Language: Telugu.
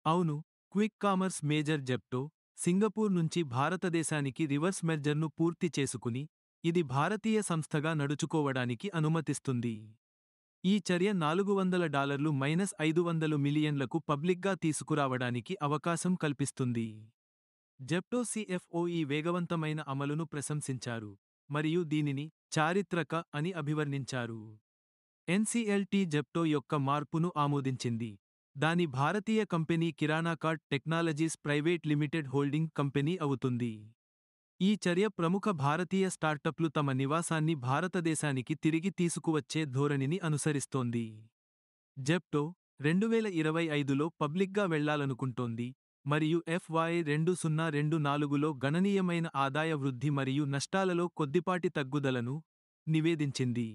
అవును, quick commerce major Zepto, Singapore నుంచి భారతదేశానికి రివర్స్ మెర్జర్ను పూర్తి చేసుకుని, ఇది భారతీయ సంస్థగా నడుచుకోవడానికి అనుమతిస్తుంది. ఈ చర్య $400 మైనస్ 500 మిలియన్లకు పబ్లిక్గా తీసుకురావడానికి అవకాశం కల్పిస్తుంది. జెప్టో సిఎఫ్ఓ ఈ వేగవంతమైన అమలును ప్రశంసించారు మరియు దీనిని చారిత్రక అని అభివర్ణించారు. ఎన్సిఎల్టి జెప్టో యొక్క మార్పును ఆమోదించింది. దాని భారతీయ company Kirana Kart Technologies Private Limited holding company అవుతుంది. ఈ చర్య ప్రముఖ భారతీయ స్టార్టప్లు తమ నివాసాన్ని భారతదేశానికి తిరిగి తీసుకువచ్చే ధోరణిని అనుసరిస్తోంది. జెప్టో 2025లో పబ్లిక్గా వెళ్లాలనుకుంటోంది మరియు FY 2024లో గణనీయమైన ఆదాయ వృద్ధి మరియు నష్టాలలో కొద్దిపాటి తగ్గుదలను నివేదించింది.